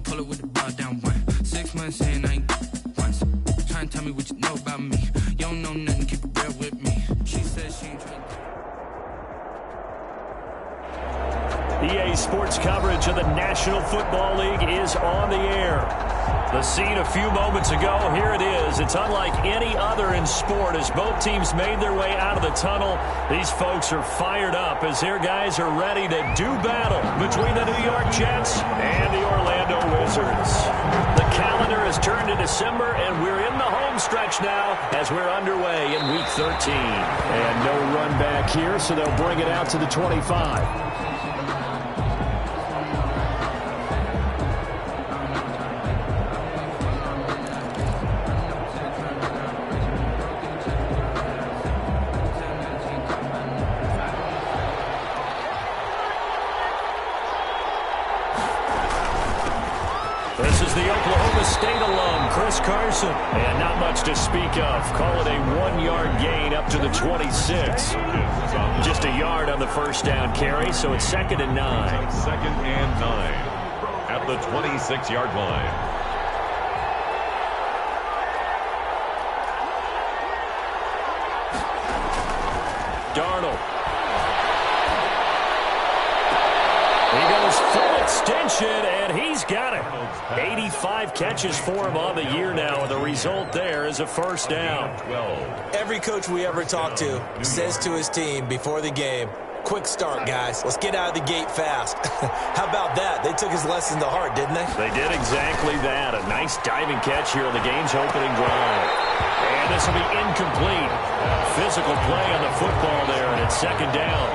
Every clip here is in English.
pull it with the bar down one. 6 months in, I ain't once. Try and tell me what you know about me. You don't know nothing, keep it real with me. She said she ain't trying EA Sports coverage of the National Football League is on the air. The scene a few moments ago, here it is. It's unlike any other in sport as both teams made their way out of the tunnel. These folks are fired up as their guys are ready to do battle between the New York Jets and the Orlando Wizards. The calendar has turned to December, and we're in the home stretch now as we're underway in Week 13. And no run back here, so they'll bring it out to the 25. This is the Oklahoma State alum, Chris Carson. And not much to speak of. Call it a 1-yard gain up to the 26. Just a yard on the first down carry, so it's 2nd and 9. 2nd and 9 at the 26-yard line. Darnold. He goes full extension, and he's got it. 85 catches for him on the year now, and the result there is a first down. Every coach we ever talk to says to his team before the game, quick start, guys. Let's get out of the gate fast. How about that? They took his lesson to heart, didn't they? They did exactly that. A nice diving catch here on the game's opening drive. And this will be incomplete. Physical play on the football there, and it's 2nd down.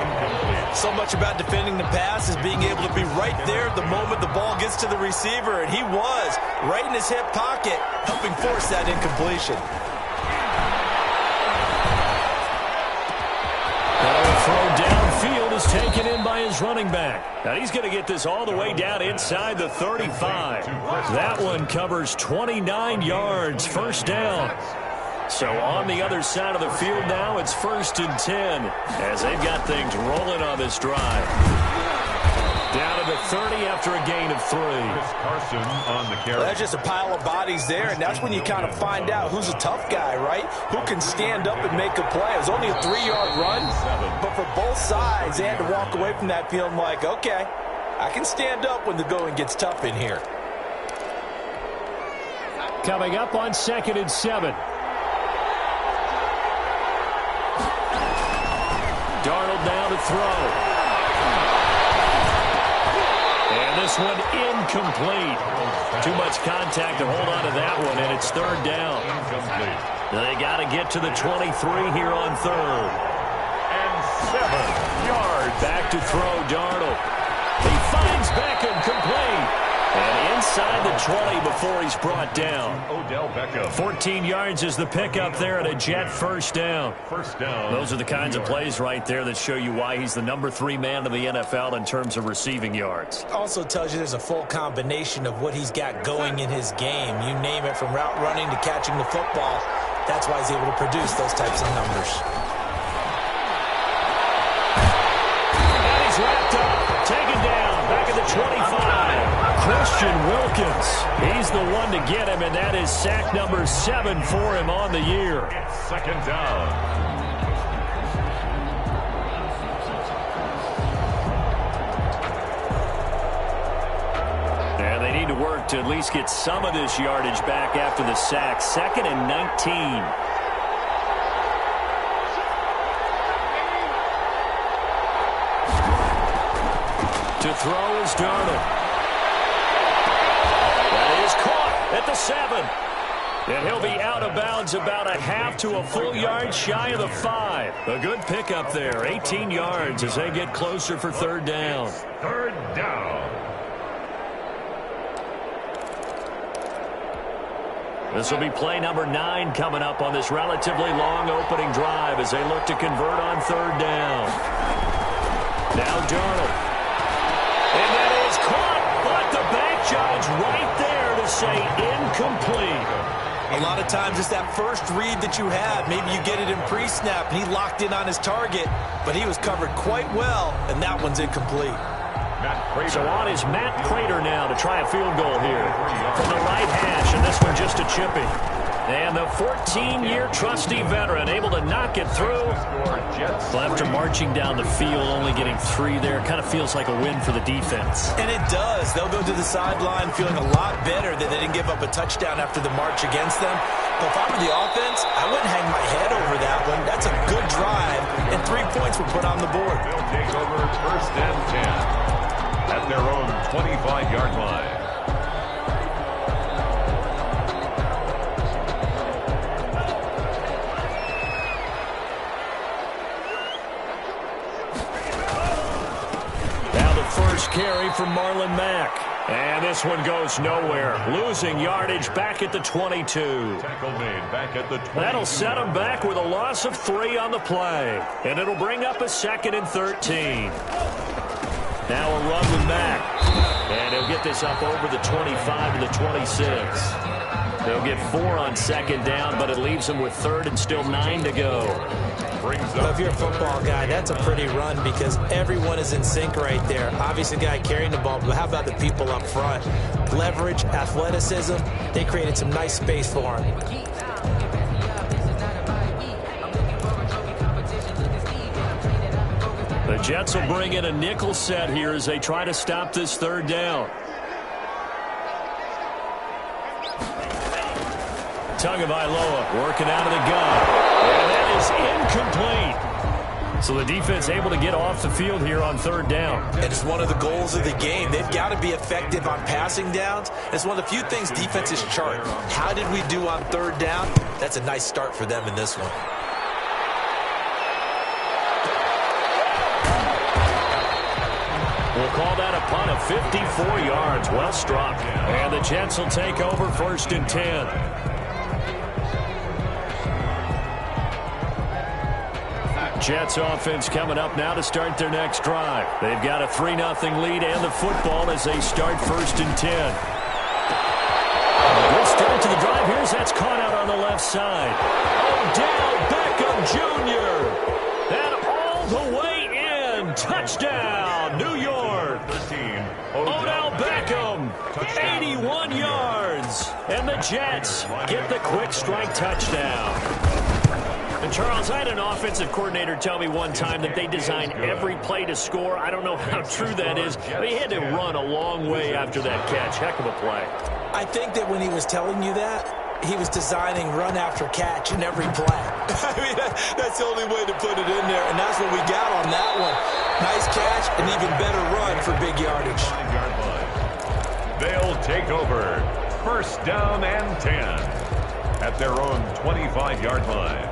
So much about defending the pass is being able to be right there the moment the ball gets to the receiver, and he was right in his hip pocket, helping force that incompletion. Throw downfield is taken in by his running back. Now he's going to get this all the way down inside the 35. That one covers 29 yards, first down. So on the other side of the field now, it's 1st and 10 as they've got things rolling on this drive. Down to the 30 after a gain of 3. Carson on the carry. Well, that's just a pile of bodies there, and that's when you kind of find out who's a tough guy, right? Who can stand up and make a play. It was only a 3-yard run, but for both sides, they had to walk away from that feeling like, okay, I can stand up when the going gets tough in here. Coming up on 2nd and 7. Darnold now to throw. And this one incomplete. Too much contact to hold on to that one, and it's 3rd down. They got to get to the 23 here on 3rd. And 7 yards. Back to throw, Darnold. He finds Beckham complete. And inside the 20 before he's brought down. Odell Beckham. 14 yards is the pickup there and a Jet first down. First down. Those are the kinds of plays right there that show you why he's the number 3 man in the NFL in terms of receiving yards. Also tells you there's a full combination of what he's got going in his game. You name it, from route running to catching the football. That's why he's able to produce those types of numbers. And he's wrapped up, taken down, back at the 25. Christian Wilkins, he's the one to get him, and that is sack number 7 for him on the year. It's 2nd down. And they need to work to at least get some of this yardage back after the sack. 2nd and 19. To throw is Darnold. That is caught at the 7. And he'll be out of bounds about a half to a full yard shy of the 5. A good pickup there, 18 yards as they get closer for 3rd down. 3rd down. This will be play number 9 coming up on this relatively long opening drive as they look to convert on 3rd down. Now Darnold. And that is caught, but the bank judge right there to say incomplete. A lot of times it's that first read that you have. Maybe you get it in pre-snap, and he locked in on his target, but he was covered quite well, and that one's incomplete. So on is Matt Prater now to try a field goal here from the right hash, and this one just a chipping. And the 14-year trusty veteran able to knock it through. Well, after marching down the field, only getting 3 there, kind of feels like a win for the defense. And it does. They'll go to the sideline feeling a lot better that they didn't give up a touchdown after the march against them. But if I were the offense, I wouldn't hang my head over that one. That's a good drive, and 3 points were put on the board. They'll take over 1st and 10 at their own 25-yard line. First carry from Marlon Mack. And this one goes nowhere. Losing yardage back at the 22. Tackle made back at the 22. That'll set him back with a loss of 3 on the play. And it'll bring up a 2nd and 13. Now a run with Mack. And he'll get this up over the 25 to the 26. They'll get 4 on 2nd down, but it leaves them with 3rd and still 9 to go. Well, if you're a football guy, that's a pretty run because everyone is in sync right there. Obviously, the guy carrying the ball, but how about the people up front? Leverage, athleticism, they created some nice space for him. The Jets will bring in a nickel set here as they try to stop this 3rd down. Tagovailoa working out of the gun. And that is incomplete. So the defense able to get off the field here on 3rd down. And it's one of the goals of the game. They've got to be effective on passing downs. It's one of the few things defenses chart. How did we do on 3rd down? That's a nice start for them in this one. We'll call that a punt of 54 yards. Well struck. And the Jets will take over 1st and 10. Jets offense coming up now to start their next drive. They've got a 3-0 lead and the football as they start 1st and 10. Good start to the drive. Here's that's caught out on the left side. Odell Beckham Jr. And all the way in. Touchdown, New York. Odell Beckham, 81 yards. And the Jets get the quick strike touchdown. And Charles, I had an offensive coordinator tell me one time that they design every play to score. I don't know how true that is, but he had to run a long way after that catch. Heck of a play. I think that when he was telling you that, he was designing run after catch in every play. I mean, that's the only way to put it in there, and that's what we got on that one. Nice catch, an even better run for big yardage. They'll take over 1st down and 10 at their own 25-yard line.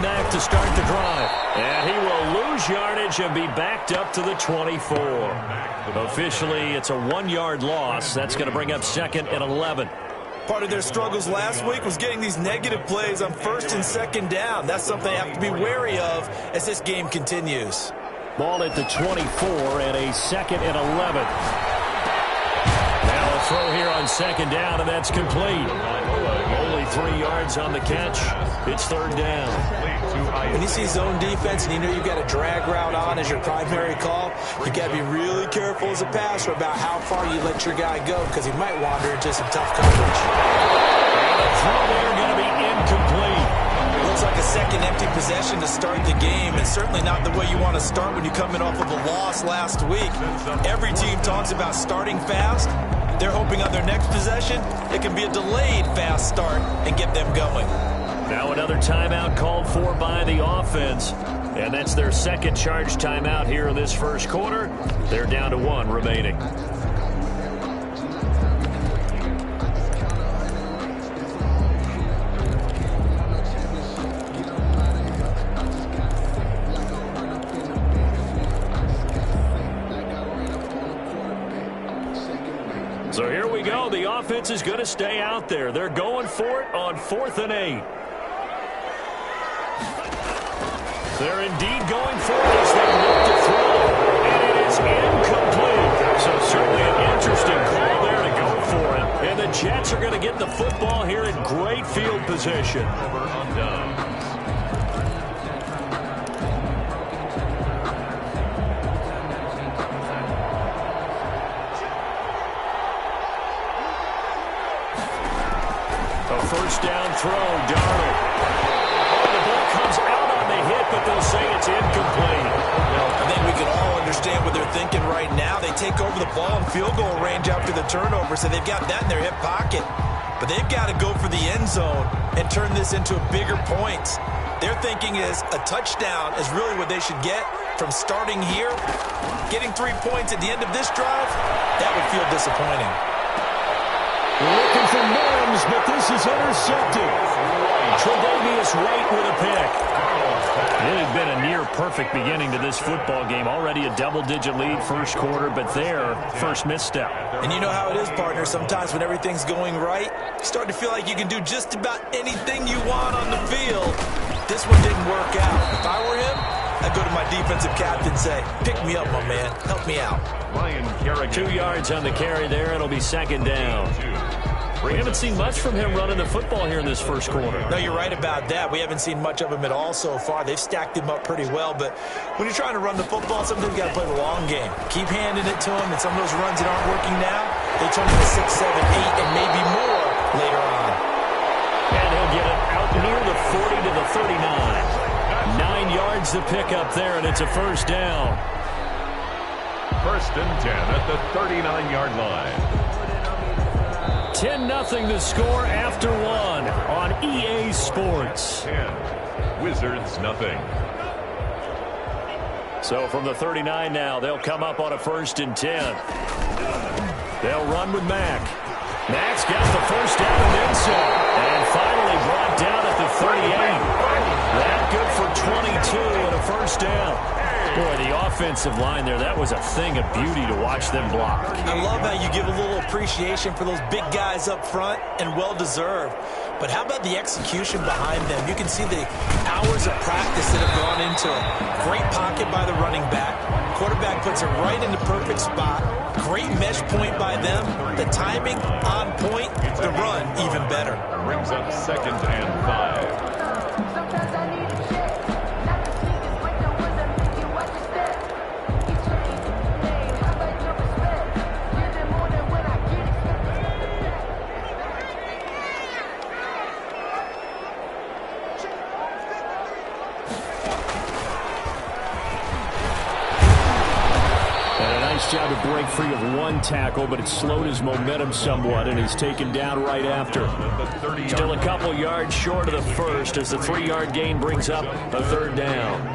Mack to start the drive. And he will lose yardage and be backed up to the 24. Officially, it's a 1-yard loss. That's going to bring up 2nd and 11. Part of their struggles last week was getting these negative plays on 1st and 2nd down. That's something they have to be wary of as this game continues. Ball at the 24 and a 2nd and 11. Now a throw here on 2nd down, and that's complete. Only 3 yards on the catch. It's 3rd down. When you see zone defense and you know you've got a drag route on as your primary call, you've got to be really careful as a passer about how far you let your guy go because he might wander into some tough coverage. And the throw there going to be incomplete. It looks like a second empty possession to start the game, and certainly not the way you want to start when you're coming off of a loss last week. Every team talks about starting fast. They're hoping on their next possession, it can be a delayed fast start and get them going. Now another timeout called for by the offense. And that's their 2nd charge timeout here in this 1st quarter. They're down to 1 remaining. So here we go. The offense is going to stay out there. They're going for it on 4th and 8. They're indeed going for it as they look to throw. And it is incomplete. So certainly an interesting call there to go for him. And the Jets are going to get the football here in great field position. Over on downs. A first down throw, Darnold. Oh, the ball comes out on the hit, but they'll say it's incomplete. I think we can all understand what they're thinking right now. They take over the ball in field goal range after the turnover, so they've got that in their hip pocket. But they've got to go for the end zone and turn this into bigger points. Their thinking is a touchdown is really what they should get from starting here. Getting 3 points at the end of this drive, that would feel disappointing. Looking for Mims, but this is intercepted. Tre'Davious White with a pick. It had been a near-perfect beginning to this football game. Already a double-digit lead first quarter, but their first misstep. And you know how it is, partner. Sometimes when everything's going right, you start to feel like you can do just about anything you want on the field. This one didn't work out. If I were him, I'd go to my defensive captain and say, pick me up, my man. Help me out. 2 yards on the carry there. It'll be second down. We haven't seen much from him running the football here in this first quarter. No, you're right about that. We haven't seen much of him at all so far. They've stacked him up pretty well, but when you're trying to run the football, sometimes you got to play the long game. Keep handing it to him, and some of those runs that aren't working now, they turn into 6, 7, 8, and maybe more later on. And he'll get it out near the 40 to the 39. 9 yards to pick up there, and it's a first down. First and 10 at the 39-yard line. 10-0 the score after one on EA Sports. 10. Wizards nothing. So from the 39 now, they'll come up on a first and 10. They'll run with Mack. Mack's got the first down and then some. And finally brought down at the 38. That good for 22 and a first down. Boy, the offensive line there, that was a thing of beauty to watch them block. I love how you give a little appreciation for those big guys up front, and well-deserved. But how about the execution behind them? You can see the hours of practice that have gone into it. Great pocket by the running back. Quarterback puts it right in the perfect spot. Great mesh point by them. The timing on point. The run even better. Brings up second and 5. Job to break free of one tackle, but it slowed his momentum somewhat, and he's taken down right after. Still a couple yards short of the first as the 3-yard gain brings up a third down.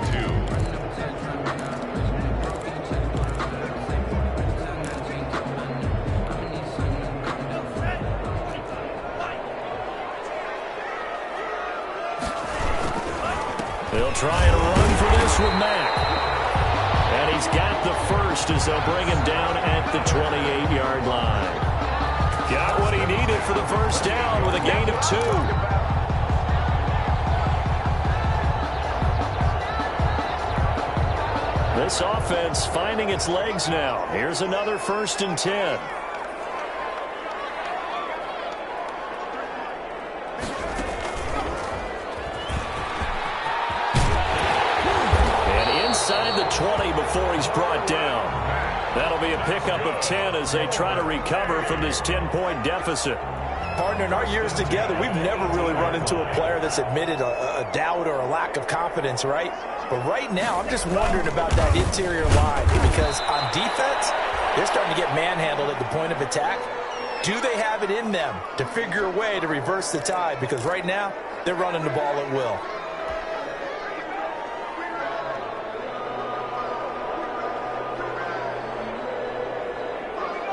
They'll try and run for this with Mack. And he's got the first as they'll bring him down at the 28-yard line. Got what he needed for the first down with a gain of 2. This offense finding its legs now. Here's another first and 10. Inside the 20 before he's brought down. That'll be a pickup of 10 as they try to recover from this 10-point deficit. Partner, in our years together, we've never really run into a player that's admitted a doubt or a lack of confidence, right? But right now, I'm just wondering about that interior line because on defense, they're starting to get manhandled at the point of attack. Do they have it in them to figure a way to reverse the tide? Because right now, they're running the ball at will.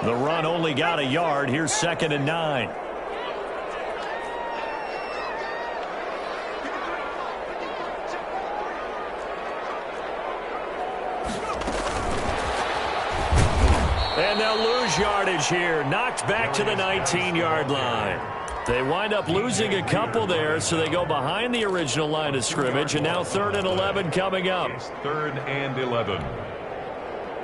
The run only got a yard. Here's second and 9. And they'll lose yardage here. Knocked back to the 19-yard line. They wind up losing a couple there, so they go behind the original line of scrimmage, and now 3rd and 11 coming up. It's 3rd and 11.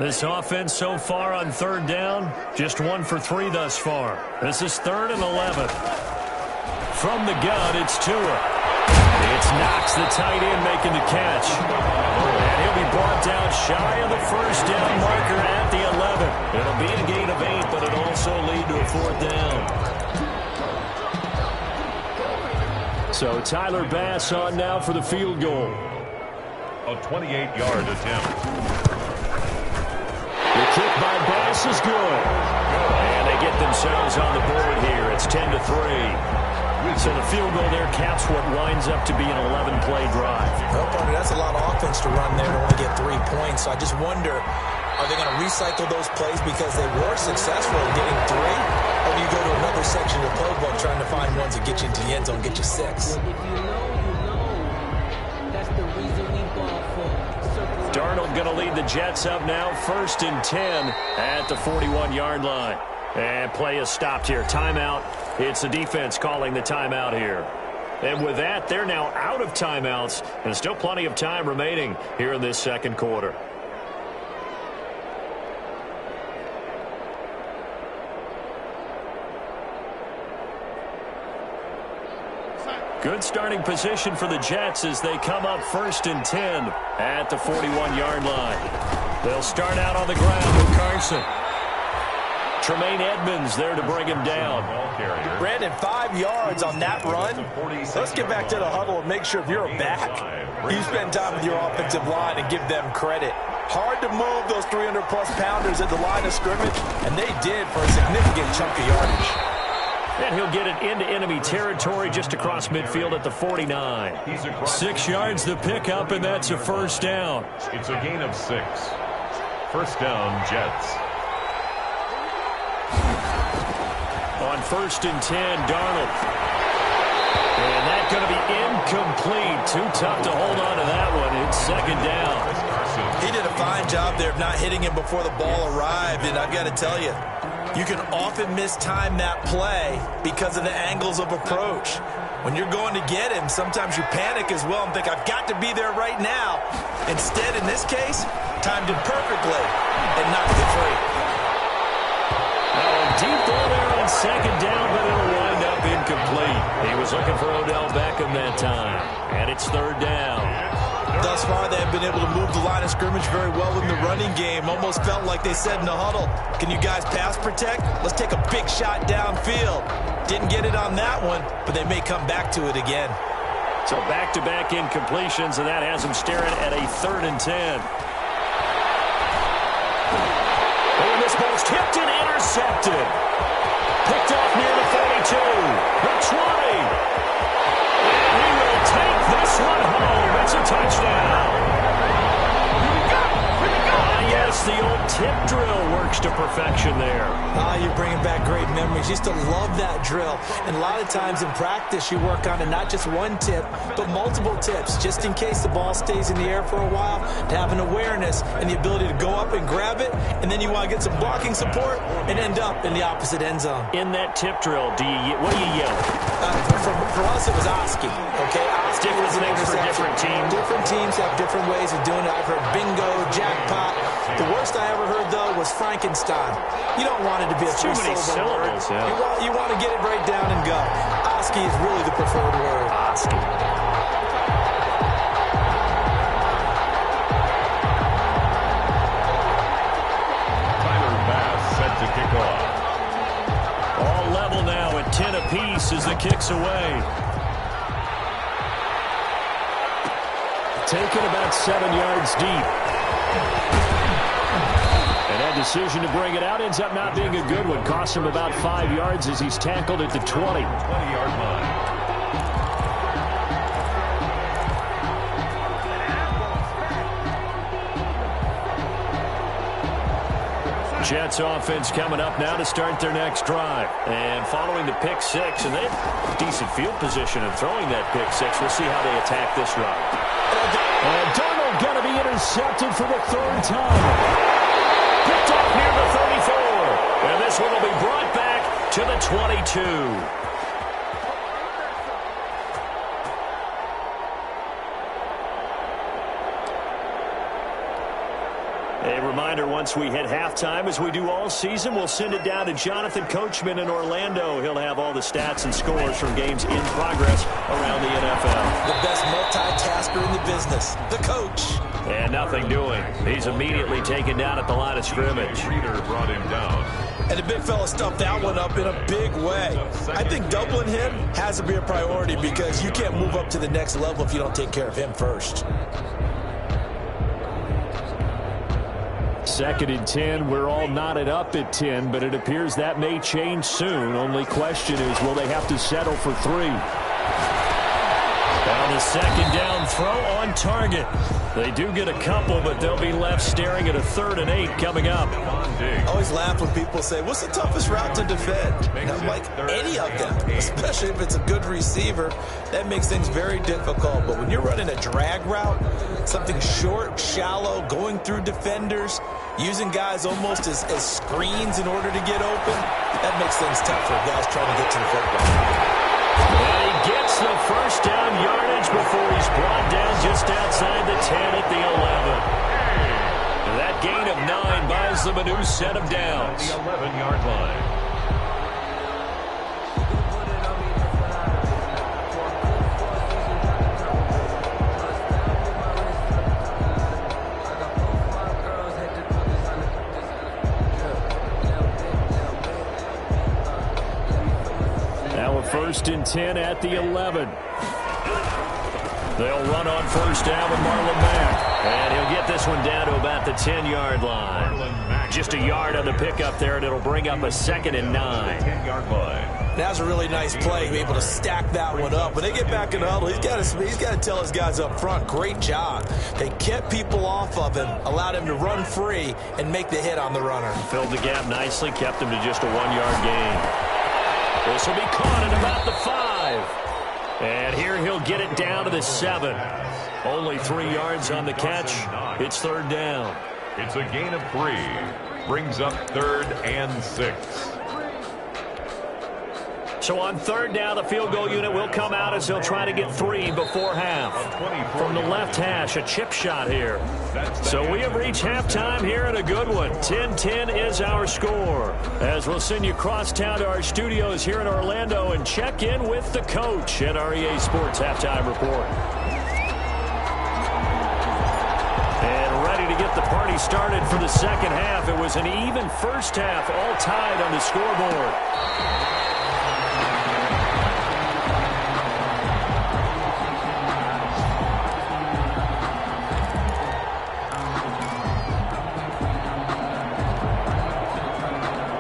This offense so far on third down, just 1 for 3 thus far. This is 3rd and 11. From the gun, it's Tua. It's Knox, the tight end, making the catch. And he'll be brought down shy of the first down marker at the 11. It'll be a gain of 8, but it'll also lead to a 4th down. So Tyler Bass on now for the field goal. A 28-yard attempt. The kick by Bass is good. And they get themselves on the board here. It's 10-3. So the field goal there caps what winds up to be an 11-play drive. Well, partner, that's a lot of offense to run there to only get 3 points. So I just wonder, are they going to recycle those plays because they were successful in getting 3? Or do you go to another section of the playbook trying to find ones that get you into the end zone, get you 6? Well, if you know, you know. That's the reason we ball for. Darnold going to lead the Jets up now, 1st and 10 at the 41-yard line. And play is stopped here. Timeout. It's the defense calling the timeout here. And with that, they're now out of timeouts, and still plenty of time remaining here in this second quarter. Good starting position for the Jets as they come up 1st and 10 at the 41-yard line. They'll start out on the ground with Carson. Tremaine Edmonds there to bring him down. Brandon, 5 yards on that run. Let's get back to the huddle and make sure if you're a back, you spend time with your offensive line and give them credit. Hard to move those 300-plus pounders at the line of scrimmage, and they did for a significant chunk of yardage. And he'll get it into enemy territory just across midfield at the 49. 6 yards the pickup, and that's a 1st down. It's a gain of 6. 1st down, Jets. On 1st and 10, Darnold. And that's going to be incomplete. Too tough to hold on to that one. It's 2nd down. He did a fine job there of not hitting him before the ball arrived, and I've got to tell you, you can often mistime that play because of the angles of approach. When you're going to get him, sometimes you panic as well and think, I've got to be there right now. Instead, in this case, timed it perfectly and knocked it free. Deep ball there on 2nd down, but it'll wind up incomplete. He was looking for Odell Beckham that time, and it's 3rd down. Thus far, they have been able to move the line of scrimmage very well in the running game. Almost felt like they said in the huddle, can you guys pass protect? Let's take a big shot downfield. Didn't get it on that one, but they may come back to it again. So back-to-back incompletions, and that has them staring at a 3rd and 10. And this ball's tipped and intercepted. Picked off near the 42. The 20. And he will take this one home. It's a touchdown. Yes, the old tip drill works to perfection there. You're bringing back great memories. Used to love that drill. And a lot of times in practice, you work on it, not just one tip, but multiple tips, just in case the ball stays in the air for a while, to have an awareness and the ability to go up and grab it, and then you want to get some blocking support and end up in the opposite end zone. In that tip drill, what do you yell? For us, it was Oski. Okay, Oski was an things for different teams. Different teams have different ways of doing it. I've heard bingo, jackpot. The worst I ever heard, though, was Frankenstein. You don't want it to be a three-syllable word. Yeah. You want to get it right down and go. Oski is really the preferred word. Oski. Tyler Bass set to kick off. All level now at 10 apiece as the kick's away. Taken about 7 yards deep. And that decision to bring it out ends up not being a good one. Costs him about 5 yards as he's tackled at the 20. 20-yard line. Jets offense coming up now to start their next drive. And following the pick six, and they have decent field position in throwing that pick six. We'll see how they attack this drive. And Darnold going to be intercepted for the 3rd time. Picked off near the 34. And this one will be brought back to the 22. A reminder, once we hit halftime, as we do all season, we'll send it down to Jonathan Coachman in Orlando. He'll have all the stats and scores from games in progress around the NFL. The best multitasker in the business, the coach. And nothing doing. He's immediately taken down at the line of scrimmage. Reader brought him down. And the big fella stuffed that one up in a big way. I think doubling him has to be a priority because you can't move up to the next level if you don't take care of him first. 2nd and 10. We're all knotted up at 10, but it appears that may change soon. Only question is, will they have to settle for 3? Now the second down throw on target. They do get a couple, but they'll be left staring at a 3rd and 8 coming up. I always laugh when people say, what's the toughest route to defend? And I'm like, any of them, especially if it's a good receiver. That makes things very difficult. But when you're running a drag route, something short, shallow, going through defenders, using guys almost as screens in order to get open, that makes things tough for guys trying to get to the football. And he gets the first down yardage before he's brought down just outside the 10 at the 11. That gain of 9 buys them a new set of downs. The 11-yard line. Now a 1st and 10 at the 11. They'll run on first down with Marlon Mack. And he'll get this one down to about the 10-yard line. Just a yard on the pickup there, and it'll bring up a 2nd and 9. 10-yard line. That was a really nice play, to be able to stack that one up. When they get back in the huddle, he's got to tell his guys up front, great job. They kept people off of him, allowed him to run free, and make the hit on the runner. Filled the gap nicely, kept him to just a 1-yard gain. This will be caught at about the 5. And here he'll get it down to the 7. Only 3 yards on the catch. It's 3rd down. It's a gain of 3. Brings up 3rd and 6. So on 3rd down, the field goal unit will come out as they'll try to get 3 before half. From the left hash, a chip shot here. So we have reached halftime here in a good one. 10-10 is our score. As we'll send you cross town to our studios here in Orlando and check in with the coach at our EA Sports Halftime Report. And ready to get the party started for the second half. It was an even first half, all tied on the scoreboard.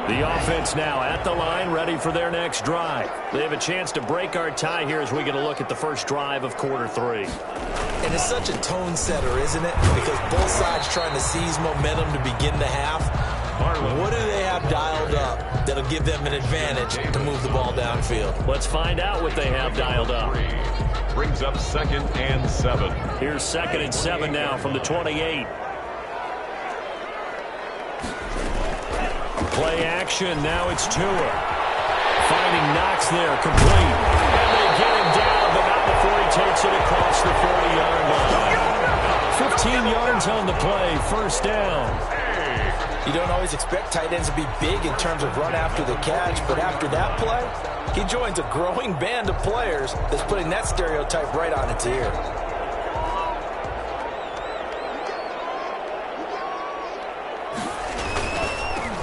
The offense now at the line, ready for their next drive. They have a chance to break our tie here as we get a look at the first drive of quarter 3. And it's such a tone setter, isn't it? Because both sides trying to seize momentum to begin the half. What do they have dialed up that'll give them an advantage to move the ball downfield? Let's find out what they have dialed up. Brings up 2nd and 7. Here's 2nd and 7 now from the 28. Play action. Now it's Tua. Finding Knox there, complete. And they get him down, but not before he takes it across the 40-yard line. 15 yards on the play, first down. You don't always expect tight ends to be big in terms of run after the catch, but after that play, he joins a growing band of players that's putting that stereotype right on its ear.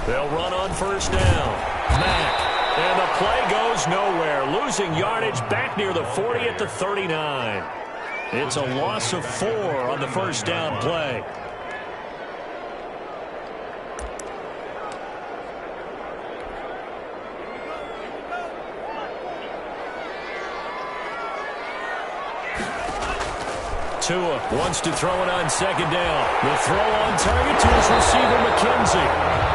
They'll run on first down. Mack. And the play goes nowhere. Losing yardage back near the 40 at the 39. It's a loss of 4 on the first down play. Tua wants to throw it on second down. The throw on target to his receiver, McKenzie.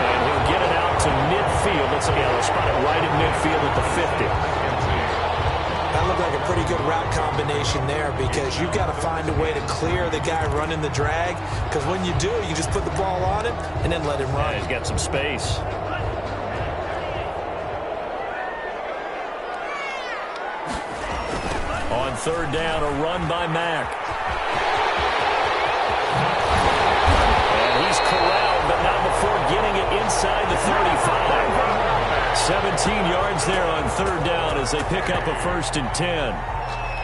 And he'll get it out to midfield. Let's spot it right at midfield at the 50. That looked like a pretty good route combination there because you've got to find a way to clear the guy running the drag. Because when you do, you just put the ball on him and then let him run. Yeah, he's got some space. On third down, a run by Mack. And he's correct yards there on third down as they pick up a 1st and 10.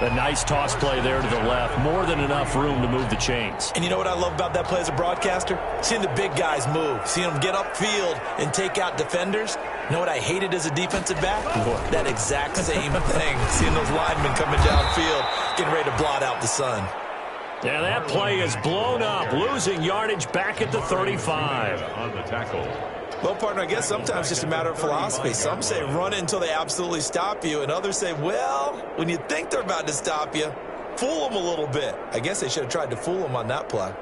A nice toss play there to the left. More than enough room to move the chains. And you know what I love about that play as a broadcaster? Seeing the big guys move. Seeing them get upfield and take out defenders. You know what I hated as a defensive back? That exact same thing. Seeing those linemen coming downfield, getting ready to blot out the sun. Yeah, that play is blown up. Losing yardage back at the 35. On the tackle. Well, partner, I guess sometimes it's just a matter of philosophy. Some say run it until they absolutely stop you, and others say, well, when you think they're about to stop you, fool them a little bit. I guess they should have tried to fool them on that play.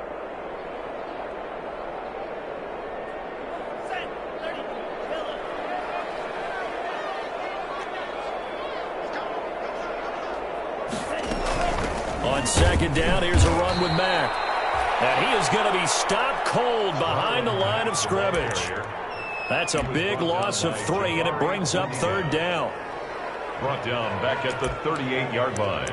On second down, here's a run with Mack. And he is going to be stopped cold behind the line of scrimmage. That's a big loss of 3, and it brings up third down. Brought down back at the 38-yard line.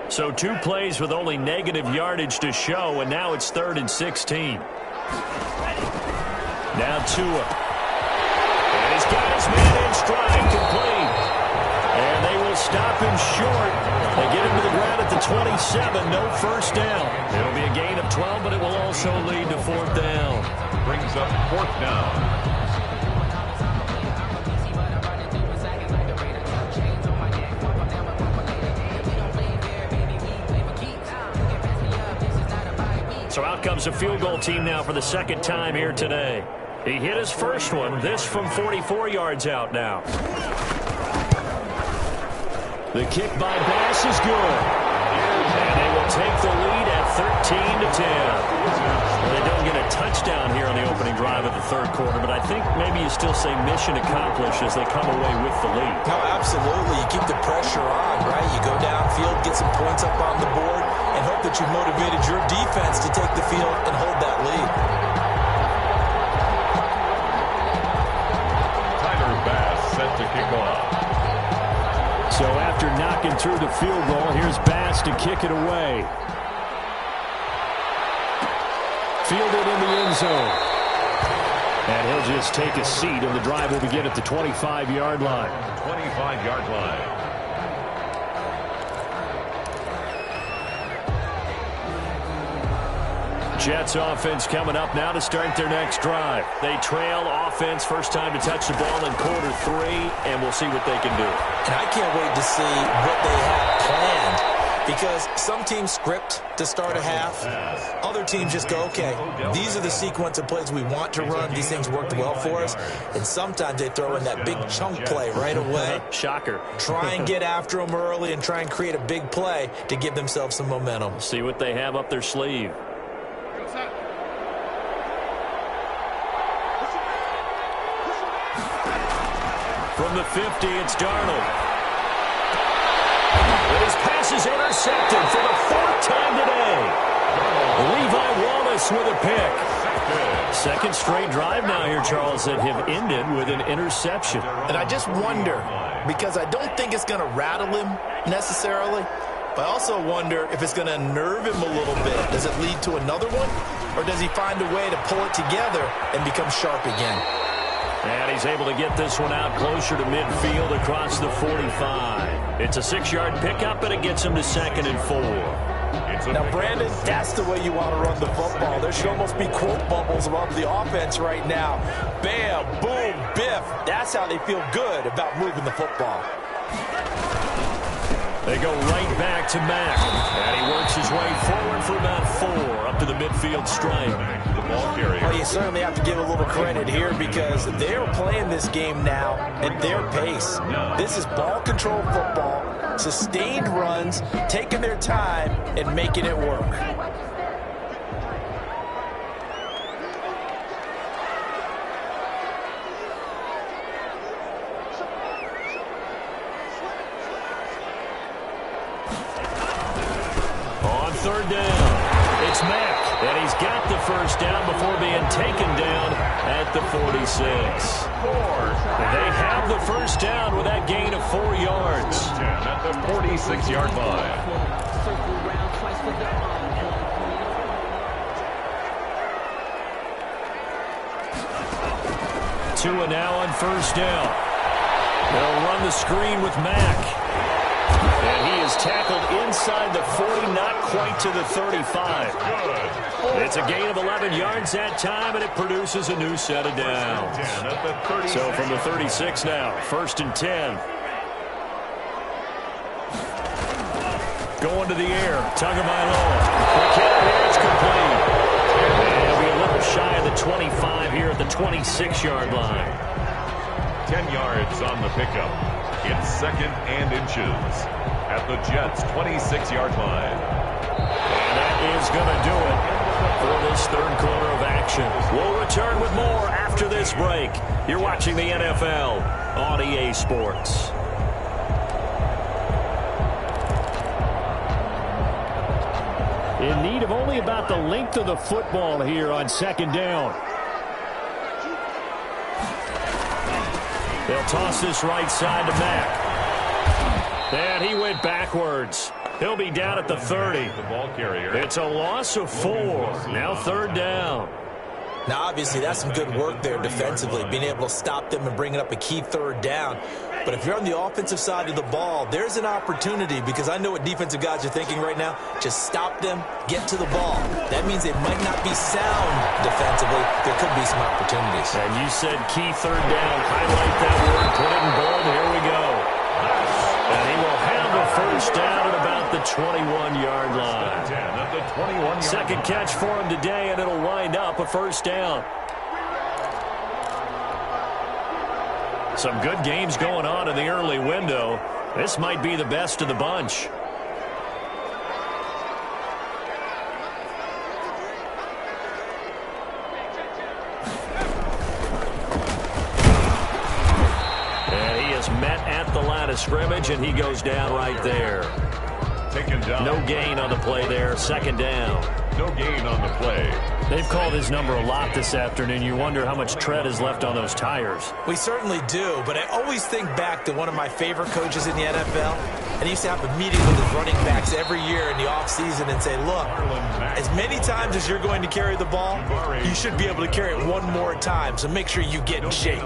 So 2 plays with only negative yardage to show, and now it's 3rd and 16. Now Tua. And he's got his man in stride, complete. And they will stop him short. They get him to the ground at the 27, no first down. It'll be a gain of 12, but it will also lead to 4th down. Brings up 4th down. So out comes a field goal team now for the 2nd time here today. He hit his first one, this from 44 yards out now. The kick by Bass is good. And they will take the lead at 13-10. Well, they don't get a touchdown here on the opening drive of the 3rd quarter, but I think maybe you still say mission accomplished as they come away with the lead. No, absolutely. You keep the pressure on, right? You go downfield, get some points up on the board, and hope that you motivated your defense to take the field and hold that lead. Tyler Bass set to kick off. So after knocking through the field goal, here's Bass to kick it away. Fielded in the end zone. And he'll just take a seat, and the drive will begin at the 25-yard line. 25-yard line. Jets offense coming up now to start their next drive. They trail offense, first time to touch the ball in quarter 3, and we'll see what they can do. And I can't wait to see what they have planned, because some teams script to start a half. Other teams just go, okay, these are the sequence of plays we want to run. These things worked well for us. And sometimes they throw in that big chunk play right away. Shocker. Try and get after them early and try and create a big play to give themselves some momentum. See what they have up their sleeve. From the 50, it's Darnold. And his pass is intercepted for the 4th time today. Levi Wallace with a pick. Second straight drive now here, Charles, that have ended with an interception. And I just wonder, because I don't think it's going to rattle him necessarily, but I also wonder if it's going to unnerve him a little bit. Does it lead to another one? Or does he find a way to pull it together and become sharp again? And he's able to get this one out closer to midfield across the 45. It's a 6-yard pickup, and it gets him to 2nd and 4. Now, Brandon, that's the way you want to run the football. There should almost be quote bubbles above the offense right now. Bam, boom, biff. That's how they feel good about moving the football. They go right back to Mack. And he works his way forward for about 4 up to the midfield stripe. Well, you certainly have to give a little credit here because they're playing this game now at their pace. This is ball control football, sustained runs, taking their time and making it work. On 3rd down, it's Mack. And he's got the first down before being taken down at the 46. They have the first down with that gain of 4 yards. At the 46-yard line. 2 and now on first down. They'll run the screen with Mack. And he is tackled inside the 40, not quite to the 35. It's a gain of 11 yards that time, and it produces a new set of downs. So from the 36 now, 1st and 10. Going to the air, Tagovailoa. It's complete. And he'll be a little shy of the 25 here at the 26-yard line. 10 yards on the pickup. It's 2nd and inches at the Jets' 26-yard line. And that is going to do it for this third quarter of action. We'll return with more after this break. You're watching the NFL on EA Sports. In need of only about the length of the football here on 2nd down. They'll toss this right side to Mack. And he went backwards. He'll be down at the 30. The ball carrier. It's a loss of 4. Now 3rd down. Now, obviously, that's some good work there defensively, being able to stop them and bringing up a key 3rd down. But if you're on the offensive side of the ball, there's an opportunity, because I know what defensive guys are thinking right now. Just stop them, get to the ball. That means they might not be sound defensively. There could be some opportunities. And you said key 3rd down. Highlight that word, put it in bold. Here we go. And he will have the 1st down at about the 21-yard line. Second catch for him today, and it'll wind up a 1st down. Some good games going on in the early window. This might be the best of the bunch. And he is met at the line of scrimmage, and he goes down right there. Taken down. No gain on the play there. 2nd down. No gain on the play. They've called his number a lot this afternoon. You wonder how much tread is left on those tires. We certainly do, but I always think back to one of my favorite coaches in the NFL. And he used to have a meeting with his running backs every year in the offseason and say, look, as many times as you're going to carry the ball, you should be able to carry it one more time, so make sure you get in shape.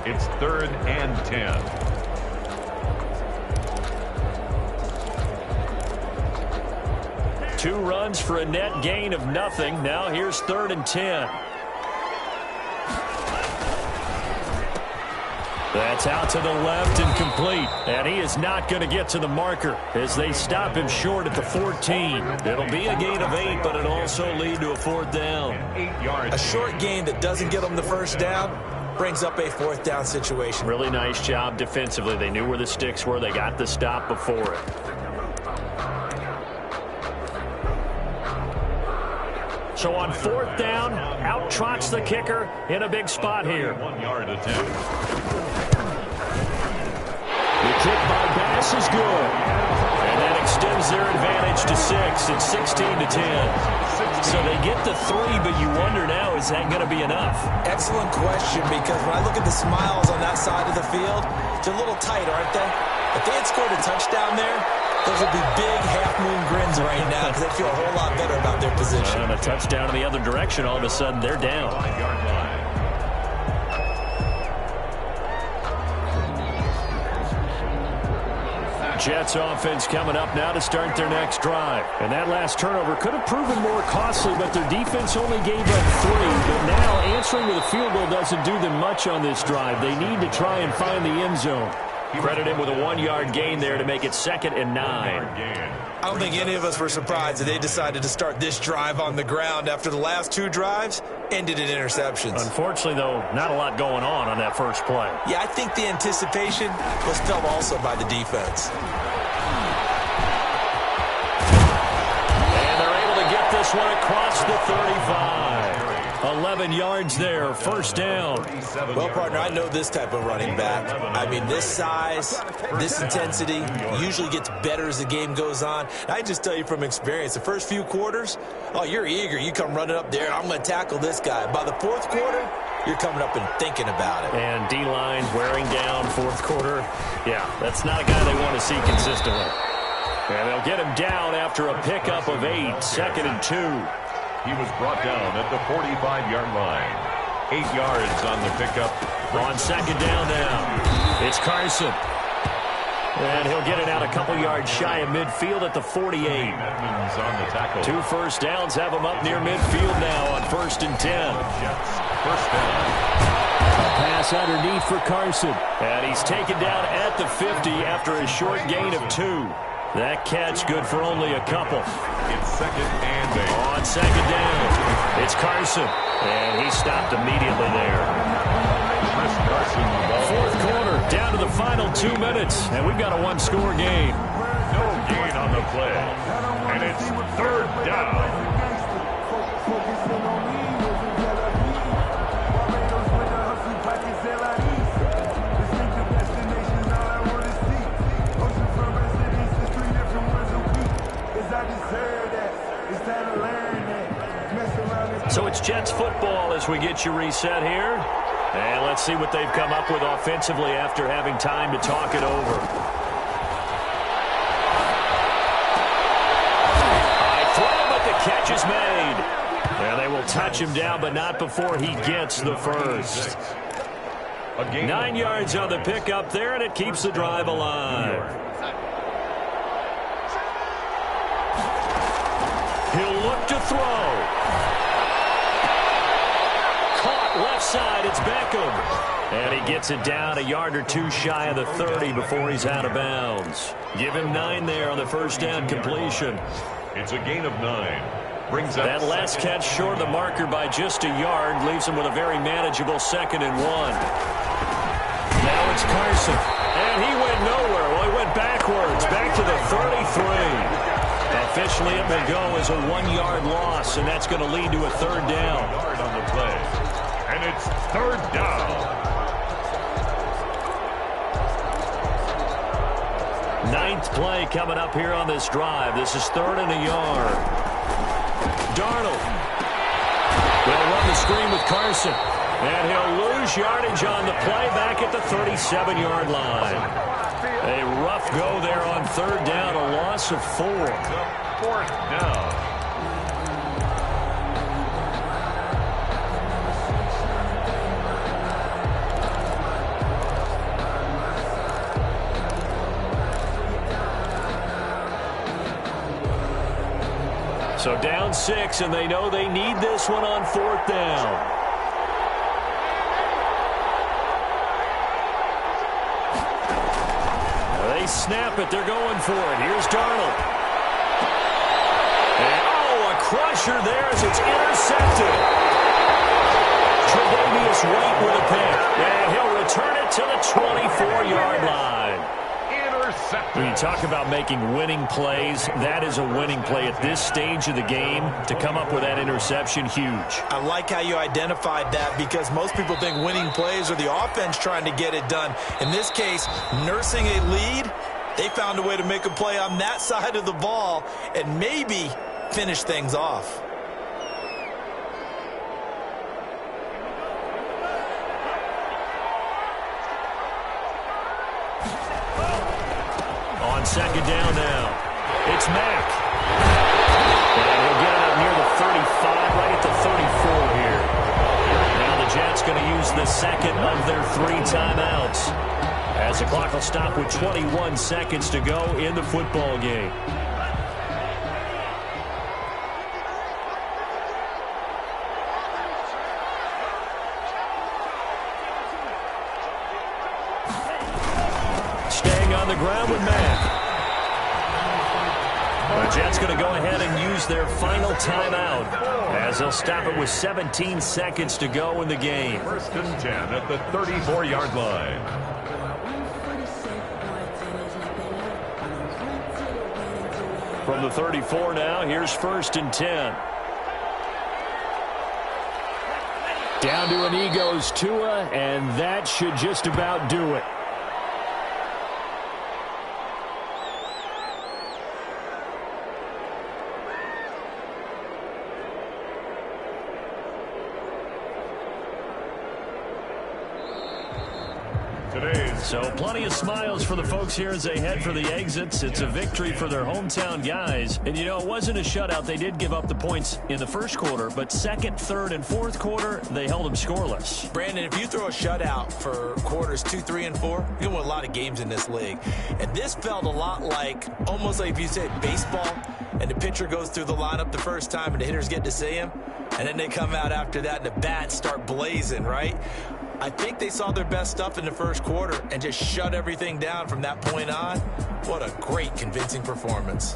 It's 3rd and 10. 2 runs for a net gain of nothing. Now here's 3rd and 10. That's out to the left and complete. And he is not going to get to the marker as they stop him short at the 14. It'll be a gain of 8, but it'll also lead to a 4th down. 8 yards. A short gain that doesn't get them the 1st down brings up a 4th down situation. Really nice job defensively. They knew where the sticks were. They got the stop before it. So on 4th down, out trots the kicker in a big spot here. 1 yard attempt. The kick by Bass is good. And that extends their advantage to 6. It's 16-10. So they get the 3, but you wonder now, is that going to be enough? Excellent question, because when I look at the smiles on that side of the field, they're a little tight, aren't they? If they had scored a touchdown there, those would be big half-moon grins right now because they feel a whole lot better about their position. And a touchdown in the other direction, all of a sudden they're down. 5 yard line. Jets offense coming up now to start their next drive. And that last turnover could have proven more costly, but their defense only gave up 3. But now answering with a field goal doesn't do them much on this drive. They need to try and find the end zone. Credit him with a 1-yard gain there to make it 2nd and 9. I don't think any of us were surprised that they decided to start this drive on the ground after the last 2 drives ended in interceptions. Unfortunately, though, not a lot going on that first play. Yeah, I think the anticipation was felt also by the defense. And they're able to get this one across the 35. 11 yards there, 1st down. Well, partner, I know this type of running back. I mean, this size, this intensity usually gets better as the game goes on. And I just tell you from experience, the first few quarters, oh, you're eager. You come running up there, I'm going to tackle this guy. By the 4th quarter, you're coming up and thinking about it. And D-line wearing down 4th quarter. Yeah, that's not a guy they want to see consistently. And they'll get him down after a pickup of 8, 2nd and 2. He was brought down at the 45-yard line. 8 yards on the pickup. On second down now, it's Carson. And he'll get it out a couple yards shy of midfield at the 48. Edmonds on the tackle. 2 first downs have him up near midfield now on 1st and 10. First down. Pass underneath for Carson. And he's taken down at the 50 after a short gain of 2. That catch good for only a couple. It's second and 8. On second down, it's Carson. And he stopped immediately there. Chris Carson, the ball. 4th quarter, down to the final 2 minutes. And we've got a 1-score game. No gain on the play. And it's 3rd down. So it's Jets football as we get you reset here. And let's see what they've come up with offensively after having time to talk it over. High throw, but the catch is made. And they will touch him down, but not before he gets the first. 9 yards on the pickup there, and it keeps the drive alive. He'll look to throw. Left side, it's Beckham. And he gets it down a yard or 2 shy of the 30 before he's out of bounds. Give him 9 there on the first down completion. It's a gain of 9. Brings up that last catch short of the marker by just a yard. Leaves him with a very manageable 2nd and 1. Now it's Carson. And he went nowhere. Well, he went backwards. Back to the 33. Officially, it will go as a 1-yard loss, and that's going to lead to a 3rd down. Yard on the play. And it's 3rd down. 9th play coming up here on this drive. This is 3rd and a yard. Darnold. They'll run the screen with Carson. And he'll lose yardage on the play back at the 37-yard line. A rough go there on 3rd down, a loss of 4. 4th down. So down 6, and they know they need this one on 4th down. They snap it. They're going for it. Here's Darnold. And, a crusher there as it's intercepted. Tre'Davious White with a pick. And he'll return it to the 24-yard line. When you talk about making winning plays, that is a winning play at this stage of the game. To come up with that interception, huge. I like how you identified that because most people think winning plays are the offense trying to get it done. In this case, nursing a lead, they found a way to make a play on that side of the ball and maybe finish things off. On second down now, it's Mack. And he'll get it up near the 35, right at the 34 here. Now the Jets going to use the second of their 3 timeouts, as the clock will stop with 21 seconds to go in the football game. Staying on the ground with Mack. The Jets going to go ahead and use their final timeout, as they'll stop it with 17 seconds to go in the game. 1st and 10 at the 34-yard line. From the 34 now, here's 1st and 10. Down to an E goes Tua, and that should just about do it. Today's So plenty of smiles for the folks here as they head for the exits. It's a victory for their hometown guys. And, you know, it wasn't a shutout. They did give up the points in the first quarter, but second, third, and fourth quarter, they held them scoreless. Brandon, if you throw a shutout for quarters 2, 3, and 4, you can win a lot of games in this league. And this felt a lot like, almost like if you said baseball, and the pitcher goes through the lineup the first time and the hitters get to see him, and then they come out after that and the bats start blazing, right? I think they saw their best stuff in the first quarter and just shut everything down from that point on. What a great, convincing performance.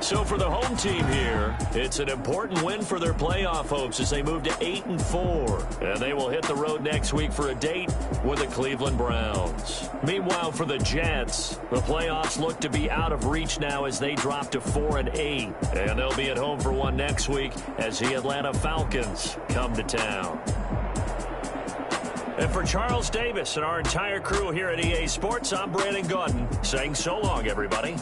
So for the home team here, it's an important win for their playoff hopes as they move to 8-4. And they will hit the road next week for a date with the Cleveland Browns. Meanwhile, for the Jets, the playoffs look to be out of reach now as they drop to 4-8. And they'll be at home for one next week as the Atlanta Falcons come to town. And for Charles Davis and our entire crew here at EA Sports, I'm Brandon Gaudin saying so long, everybody.